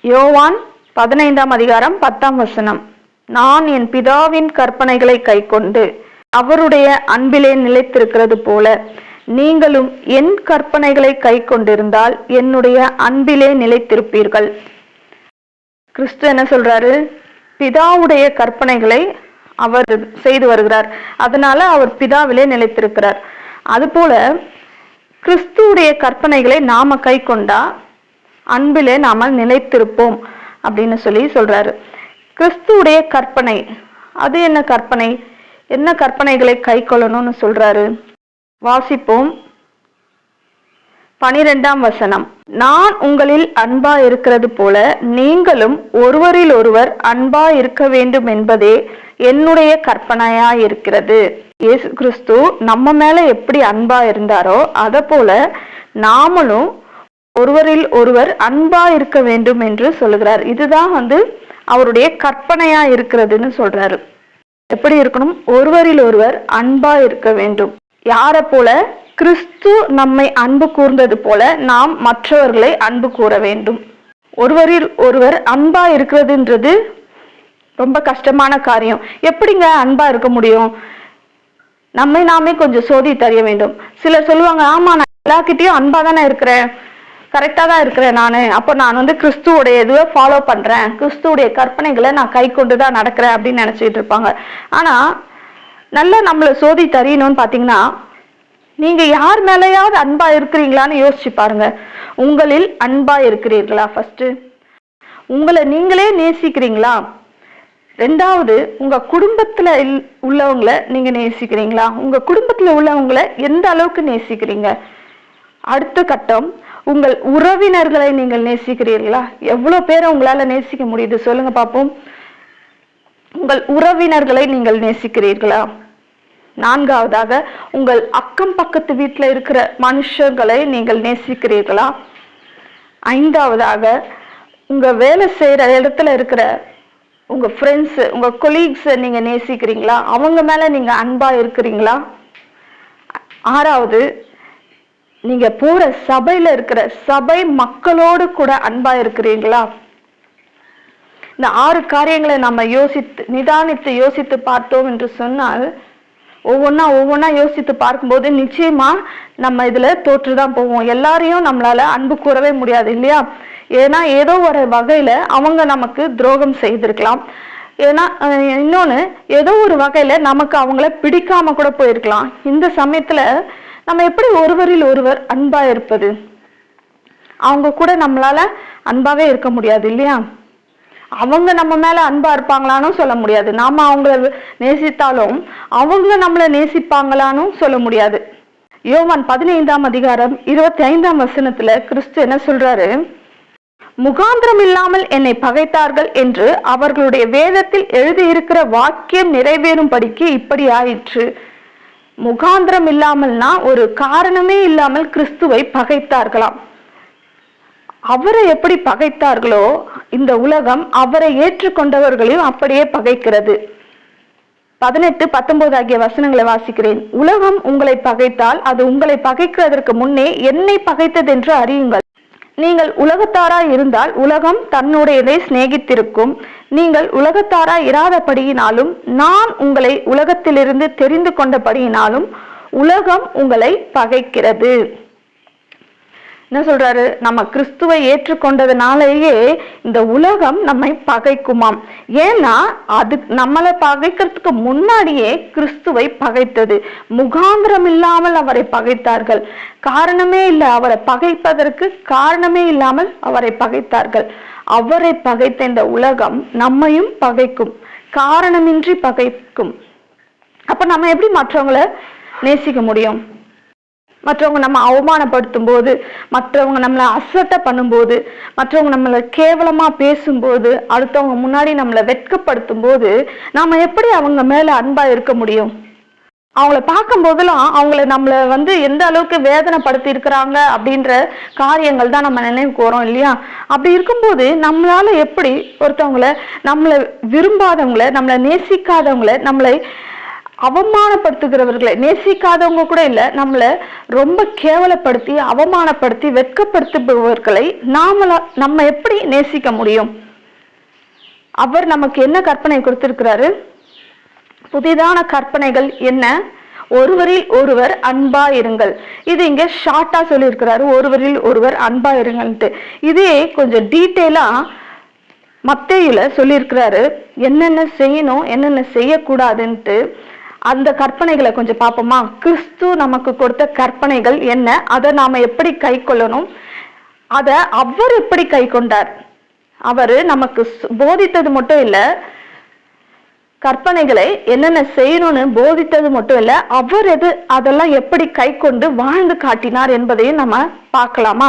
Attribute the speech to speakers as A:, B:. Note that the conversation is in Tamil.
A: யோவான் 15ஆம் அதிகாரம் 10ஆம் வசனம். நான் என் பிதாவின் கற்பனைகளை கைக்கொண்டு அவருடைய அன்பிலே நிலைத்திருக்கிறது போல நீங்களும் என் கற்பனைகளை கைக்கொண்டிருந்தால் என்னுடைய அன்பிலே நிலைத்திருப்பீர்கள். கிறிஸ்து என்ன சொல்றாரு? பிதாவுடைய கற்பனைகளை அவர் செய்து வருகிறார், அதனால அவர் பிதாவிலே நிலைத்திருக்கிறார். அதுபோல கிறிஸ்துவுடைய கற்பனைகளை நாம கை கொண்டா அன்பிலே நாம நிலைத்திருப்போம் அப்படின்னு சொல்றாரு. கிறிஸ்துவுடைய கற்பனை, அது என்ன கற்பனை? என்ன கற்பனைகளை கை கொள்ளணும்னு சொல்றாரு? வாசிப்போம். 12ஆம் வசனம். நான் உங்களில் அன்பா இருக்கிறது போல நீங்களும் ஒருவரில் ஒருவர் அன்பா இருக்க வேண்டும் என்பதே என்னுடைய கற்பனையா இருக்கிறது. இயேசு கிறிஸ்து நம்ம மேல எப்படி அன்பா இருந்தாரோ அத போல நாமளும் ஒருவரில் ஒருவர் அன்பா இருக்க வேண்டும் என்று சொல்லுகிறார். இதுதான் அவருடைய கற்பனையா இருக்கிறதுன்னு சொல்றாரு. எப்படி இருக்கணும்? ஒருவரில் ஒருவர் அன்பா இருக்க வேண்டும். யார போல? கிறிஸ்து நம்மை அன்பு கூர்ந்தது போல நாம் மற்றவர்களை அன்பு கூற வேண்டும். ஒருவரில் ஒருவர் அன்பா இருக்கிறதுன்றது ரொம்ப கஷ்டமான காரியம். எப்படிங்க அன்பா இருக்க முடியும்? நம்மை நாமே கொஞ்சம் சோதி தெரிய வேண்டும். சிலர் சொல்லுவாங்க, ஆமா நான் எல்லார்கிட்டயும் அன்பா தானே இருக்கிறேன், கரெக்டா தான் இருக்கிறேன் நானு, அப்போ நான் கிறிஸ்துவோடைய இதுவை ஃபாலோ பண்றேன், கிறிஸ்துவோடைய கற்பனைகளை நான் கை கொண்டுதான் நடக்கிறேன் அப்படின்னு நினைச்சிட்டு இருப்பாங்க. ஆனா நல்லா நம்மளை சோதி தெரியணும்னு பாத்தீங்கன்னா, நீங்க யார் மேலேயாவது அன்பா இருக்கிறீங்களான்னு யோசிச்சு பாருங்க. உங்களில் அன்பா இருக்கிறீர்களா? ஃபர்ஸ்ட் உங்களை நீங்களே நேசிக்கிறீங்களா? ரெண்டாவது, உங்க குடும்பத்துல உள்ளவங்களை நீங்க நேசிக்கிறீங்களா? உங்க குடும்பத்துல உள்ளவங்களை எந்த அளவுக்கு நேசிக்கிறீங்க? அடுத்த கட்டம், உங்கள் உறவினர்களை நீங்கள் நேசிக்கிறீர்களா? எவ்வளவு பேரை உங்களால நேசிக்க முடியுது சொல்லுங்க பாப்போம். உங்கள் உறவினர்களை நீங்கள் நேசிக்கிறீர்களா? நான்காவதாக, உங்கள் அக்கம் பக்கத்து வீட்டுல இருக்கிற மனுஷர்களை நீங்கள் நேசிக்கிறீர்களா? ஐந்தாவதாக, உங்க வேலை செய்யற இடத்துல இருக்கிற உங்க ஃப்ரெண்ட்ஸ், உங்க கொலீக்ஸ் நீங்க நேசிக்கிறீங்களா? அவங்க மேல நீங்க அன்பா இருக்கிறீங்களா? ஆறாவது, நீங்க போற சபையில இருக்கிற சபை மக்களோடு கூட அன்பா இருக்கிறீங்களா? இந்த 6 காரியங்களை நம்ம நிதானித்து யோசித்து பார்த்தோம் என்று சொன்னால், ஒவ்வொன்னா யோசித்து பார்க்கும்போது நிச்சயமா நம்ம இதுல தோற்றுதான் போவோம். எல்லாரையும் நம்மளால அன்பு கூறவே முடியாது இல்லையா? ஏன்னா ஏதோ ஒரு வகையில அவங்க நமக்கு துரோகம் செய்திருக்கலாம். ஏன்னா இன்னொன்னு, ஏதோ ஒரு வகையில நமக்கு அவங்கள பிடிக்காம கூட போயிருக்கலாம். இந்த சமயத்துல நம்ம எப்படி ஒருவரில் ஒருவர் அன்பா இருப்பது? அவங்க கூட நம்மளால அன்பாவே இருக்க முடியாது இல்லையா? அவங்க நம்ம மேல அன்பா இருப்பாங்களான்னு சொல்ல முடியாது. நாம அவங்கள நேசித்தாலும் அவங்க நம்மள நேசிப்பாங்களான்னு சொல்ல முடியாது. யோவான் 15ஆம் அதிகாரம் 25ஆம் வசனத்துல கிறிஸ்து என்ன சொல்றாரு? முகாந்திரம் இல்லாமல் என்னை பகைத்தார்கள் என்று அவர்களுடைய வேதத்தில் எழுதியிருக்கிற வாக்கியம் நிறைவேறும்படிக்கு இப்படி ஆயிற்று. முகாந்திரம் இல்லாமல்னா ஒரு காரணமே இல்லாமல் கிறிஸ்துவை பகைத்தார்களாம். அவரை எப்படி பகைத்தார்களோ இந்த உலகம் அவரை ஏற்றுக்கொண்டவர்களையும் அப்படியே பகைக்கிறது. 18, 19 ஆகிய வசனங்களை வாசிக்கிறேன். உலகம் உங்களை பகைத்தால் அது உங்களை பகைக்கிறதற்கு முன்னே என்னை பகைத்தது என்று அறியுங்கள். நீங்கள் உலகத்தாராய் இருந்தால் உலகம் தன்னுடையதை சிநேகித்திருக்கும். நீங்கள் உலகத்தாராய் இராதபடியினாலும் நான் உங்களை உலகத்திலிருந்து தெரிந்து கொண்டபடியினாலும் உலகம் உங்களை பகைக்கிறது. என்ன சொல்றாரு? நம்ம கிறிஸ்துவை ஏற்றுக்கொண்டதுனாலேயே இந்த உலகம் நம்மை பகைக்குமாம். ஏன்னா அது நம்மளை பகைக்கிறதுக்கு முன்னாடியே கிறிஸ்துவை பகைத்தது. முகாந்திரம் இல்லாமல் அவரை பகைத்தார்கள். காரணமே இல்லை, அவரை பகைப்பதற்கு காரணமே இல்லாமல் அவரை பகைத்தார்கள். அவரை பகைத்த இந்த உலகம் நம்மையும் பகைக்கும், காரணமின்றி பகைக்கும். அப்ப நம்ம எப்படி மற்றவங்களை நேசிக்க முடியும்? மற்றவங்க நம்ம அவமானப்படுத்தும் போது, மற்றவங்க நம்மளை அசட்டை பண்ணும்போது, மற்றவங்க நம்மளை கேவலமா பேசும்போது, அடுத்தவங்க முன்னாடி நம்மளை வெட்கப்படுத்தும் போது நாம எப்படி அவங்க மேல அன்பா இருக்க முடியும்? அவங்கள பார்க்கும் போதெல்லாம் அவங்கள நம்மளை எந்த அளவுக்கு வேதனைப்படுத்தி இருக்கிறாங்க அப்படின்ற காரியங்கள் தான் நம்ம நினைவுக்கு வரோம் இல்லையா? அப்படி இருக்கும்போது நம்மளால எப்படி ஒருத்தவங்களை, நம்மளை விரும்பாதவங்களை, நம்மளை நேசிக்காதவங்களை, நம்மளை அவமானப்படுத்துகிறவர்களை, நேசிக்காதவங்க கூட இல்ல, நம்மள ரொம்ப கேவலப்படுத்தி அவமானப்படுத்தி வெட்கப்படுத்துபவர்களை நம்ம எப்படி நேசிக்க முடியும்? அவர் நமக்கு என்ன கற்பனை கொடுத்திருக்கிறாரு? புதிதான கற்பனைகள் என்ன? ஒருவரில் ஒருவர் அன்பா இருங்கள். இது இங்க ஷார்ட்டா சொல்லியிருக்கிறாரு, ஒருவரில் ஒருவர் அன்பா இருங்கள்ட்டு. இதே கொஞ்சம் டீட்டெயிலா மத்தேயுல சொல்லியிருக்கிறாரு, என்னென்ன செய்யணும் என்னென்ன செய்யக்கூடாதுன்ட்டு. அந்த கற்பனைகளை கொஞ்சம் பார்ப்போமா? கிறிஸ்து நமக்கு கொடுத்த கற்பனைகள் என்ன, அதை நாம எப்படி கை கொள்ளணும், அத அவர் எப்படி கை கொண்டார், அவரு நமக்கு போதித்தது மட்டும் இல்ல, கற்பனைகளை என்னென்ன செய்யணும்னு போதித்தது மட்டும் இல்ல, அவர் அதெல்லாம் எப்படி கை கொண்டு வாழ்ந்து காட்டினார் என்பதையும் நம்ம பார்க்கலாமா?